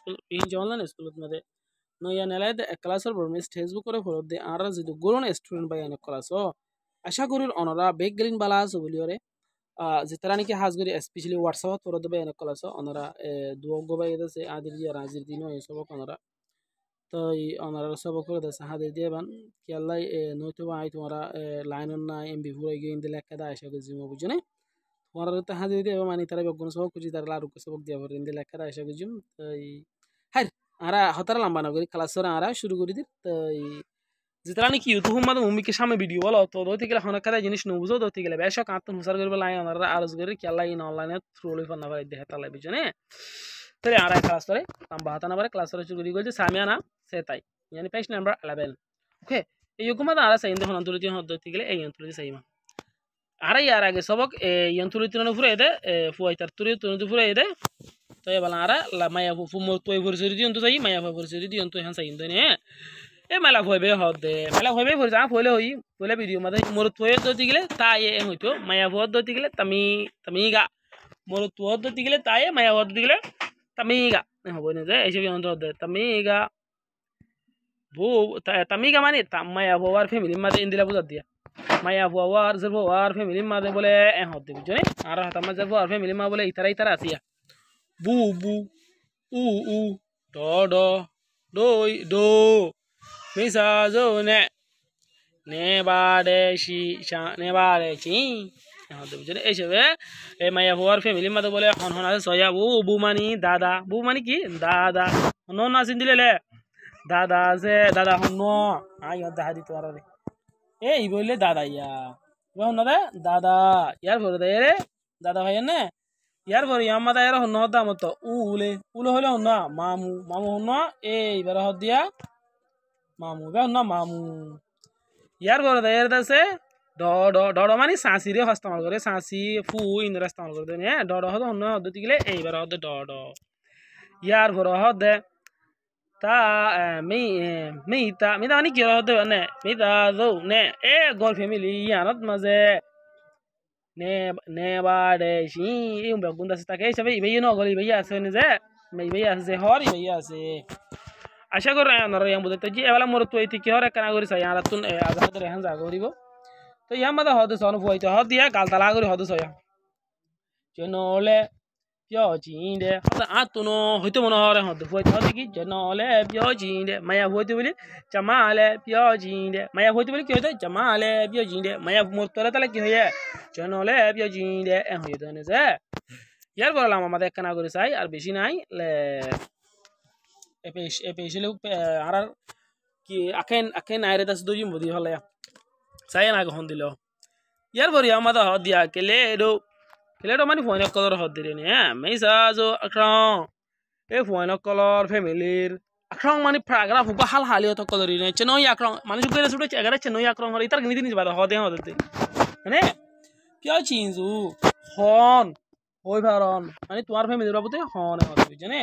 school পিহিঞ্চে online স্কুলত মাদে নয়া নেলাইতে এক ক্লাসের বরমিস ফেসবুকের ফলত দে আরা যদি গোলন স্টুডেন্ট বাই অনেক ক্লাস আশা করি অনরা বেগ গেলিন বালা আছে বলিওরে যে তারা নাকি হাজগরি স্পেশালি হোয়াটসঅ্যাপ ফলত দে অনেক ক্লাস অনরা দুও গোবাই এদাসে আদির দিয়া রাজির দিন হয় সবক অনরা তো অনরা সবক করে দেশে হাদির দিয়ে বান কি আল্লাহ নয়তো আই তোমরা লাইন না এমবি ফুরাই গিয়ে ইন্দে লেখা দা আশা করি জিমো বুঝনে তোমরা তো হাদির দিয়ে মানে তারা বেগুন সবক খুঁজি তারা লারু সবক দিয়া ভরে ইন্দে লেখা দা আশা করি জিম তাই হাই আরা হতারা লম্বা না করি ক্লাস আরা শুরু করে দিত তাই যেটা নাকি ইউটিউব মাদে মুমিকে সামনে ভিডিও বলো তো দইতে গেলে হন কাদা জিনিস নবুঝো দইতে গেলে বেশ কাত হুসার করবে লাই আমরা আরজ করে কি আল্লাহ ইন অনলাইনে থ্রুলি ফান্না পারে দেহ তালে বিজনে তাহলে আরা ক্লাস করে তাম্বা হাতা না পারে ক্লাস করে শুরু করে সামিয়ানা সেতাই yani page number 11 ওকে এই ইউকুমাদা আরা সাইন দেখুন অন্তর্তি হদ দইতে গেলে এই অন্তর্তি সাইমা আরা ইয়ার আগে সবক এই অন্তর্তি ন ফুরে দে ফুয়াইতার তুরি তুরি ফুরে দে তো এ বালা আরা মায়া ফু মো তোই ফুরসরি দি অন্ত সাই মায়া ফুরসরি দি অন্ত হান সাইন দনে এ মেলা ভয়বে হদে মেলা ভয়বে ভরে যা ফলে হই ফলে ভিডিও মাদে মোর তোয়ে দতি গেলে তাই এ হইতো মায়া ভদ দতি গেলে তামিগা মোর তোয় দতি গেলে তাই মায়া ভদ দতি গেলে তামিগা হবো না যে এইসব অন্ত হদে তামিগা বো তামিগা মানে মায়া ভওয়ার ফ্যামিলি মাদে ইন্দিলা বুঝা দিয়া মায়া ভওয়ার জরওয়ার ফ্যামিলি মাদে বলে এ হদে বুঝনে আর হাতামা জরওয়ার ফ্যামিলি মা বলে ইতারা আসিয়া বু বু উ উ ড ড দই দো Misa zo ne ba de shi sha ne ba de chi হ্যাঁ তো বুঝলে এই সবে এই মায়া ভোয়ার ফ্যামিলি মাতে বলে হন হন আছে সয়া বু মানি দাদা বু মানি কি দাদা হন না সিন দিলে দাদা আছে দাদা হন আই দাদা দিত আর রে এই বললে দাদা ইয়া হন না দাদা ইয়ার ভরে দে রে দাদা ভাই না ইয়ার ভরে আমাদা এর হন হদা মত উলে হলে হন না মামু হন এই বার হদ দিয়া মামু বে না মামু ইয়ার বড় এর দাসে ড ড ড মানে সাঁসি রে হস্তামাল করে সাঁসি ফু ইন্দরা ইস্তেমাল করে দেন হ্যাঁ ড হদ অন্য হদ গেলে এইবার হদ ড ড ইয়ার বড় হদ তা মিতা মানে কি হদ মানে মিতা দো নে এ গল ফ্যামিলি ইয়ানত মাঝে নে বাড়ে সি এই বেগুন দাসে তাকে সবে ইবে ন গলি ভাইয়া আছে নে যে ভাইয়া আছে হরি ভাইয়া আছে আশা করি আপনারা ইয়াম বুঝতে যে এবেলা মোর তো এটি কি হরে কানা করি সাই আর তুন আজাদ রেহান জাগ করিব তো ইয়াম মাদা হদ সন ফুয়াইতে হদ দিয়া গালতালা করি হদ সয়া জনলে পিও জিন্দে হদ আতুনো হইতো মনে হরে হদ ফুয়াইতে হদ কি জনলে পিও জিন্দে মায়া ফুয়াইতে বলি জামালে পিও জিন্দে মায়া ফুয়াইতে বলি কি হইতো জামালে পিও জিন্দে মায়া মোর তোলা তালে কি হইয়া জনলে পিও জিন্দে এ হইতো নে যে ইয়ার বললাম আমাদের কানা করি সাই আর বেশি নাই এপেশলে আর কি আকেন আইরে দাস দজিম বদি হলে সাই না গহন দিল ইয়ার পরে আমাদা হদ দিয়া কেলেডো মানে ফোন কলর হদ দিলে নে মেসা জো আক্রং এ ফোন কলর ফ্যামিলির আক্রং মানে প্যারাগ্রাফ বা হাল হালি তো কলর নে চেনই আক্রং মানে সুকে সুটে এগারে চেনই আক্রং হরে ইতার গনি দিন বাদ হদে হদতে মানে পিও চিনজু হন হই ভারন মানে তোমার ফ্যামিলির বাবুতে হন হদ বুঝনে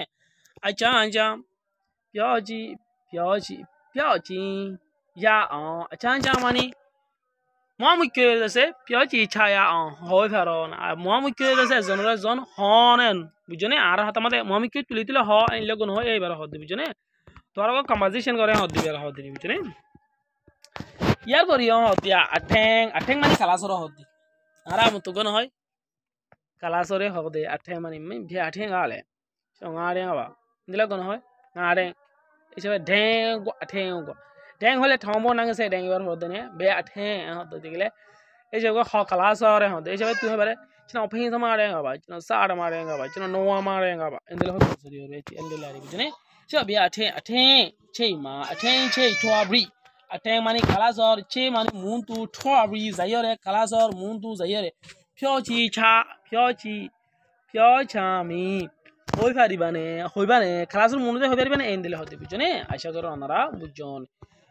আচ্ছা আচ্ছা标记呀讲讲嘛呢，我们觉得是标记差呀好漂亮啊，我们觉得是人来人好呢，不就呢？阿拉他妈的，我们觉得তুলি好，哎，那个呢，哎，别好的不就呢？তোর আগে কম্পোজিশন করে হদ দিবে হদ দিবি বুঝনে ইয়ার পরে হদ দিয়া আঠেং মানে কালাসর হদ দি আরা মত গন হয় কালাসরে হদ দে আঠেং মানে ভি আঠেং আলে সঙ্গারে আবা দিলা গন হয় আরে এসব ঢেং হলে ঠম্ব নাঙে সে ঢেং এবার হদ নে বে ঠেং হদ দিলে এইসব কালাসরে হদ এইসব তুই এবারে চিনা অফিং মারেঙ্গা বা চিনা সাড় মারেঙ্গা বা চিনা নোয়া মারেঙ্গা বা এন্দেলে হদ সরি রে এন্দেলে আরে বুঝনে সব বে ঠেং চেই মা ঠেং চেই ঠোয়াবরি ঠেং মানে কালাসর চে মানে মুনতু ঠোয়াবরি যাইরে কালাসর মুনতু যাইরে ফিওচি মি হইবানে ক্লাসের মনে হইবানে এন দিলে হতে বুঝনে আশা করো আপনারা বুঝজন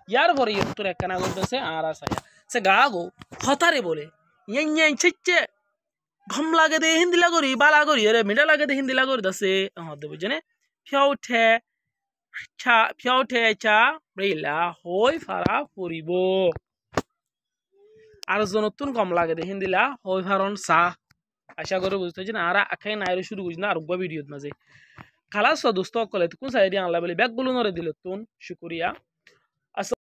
ইয়ার পরে তোর একখানা করতেছে আর আসায়া সে গাগো হতারে বলে ইয়াই ছিচ্ছে ঘম লাগে দে হিন্দি লাগরি বালা করি রে মিডা লাগে দে হিন্দি লাগরি দাসে হতে বুঝনে ফিয়াউঠে চা রেলা হই ফারা পরিব আর নতুন কম লাগে দে হিন্দিলা হই ফারন সা আশা করে বুঝতে পারছি না আর আখাই নাইরে শুরু করছি না আর ভিডিওত মাঝে খালাস দোস্ত কলে কোন সাইডে আনলা বলে ব্যাগগুলো নরে দিল তুন শুকুরিয়া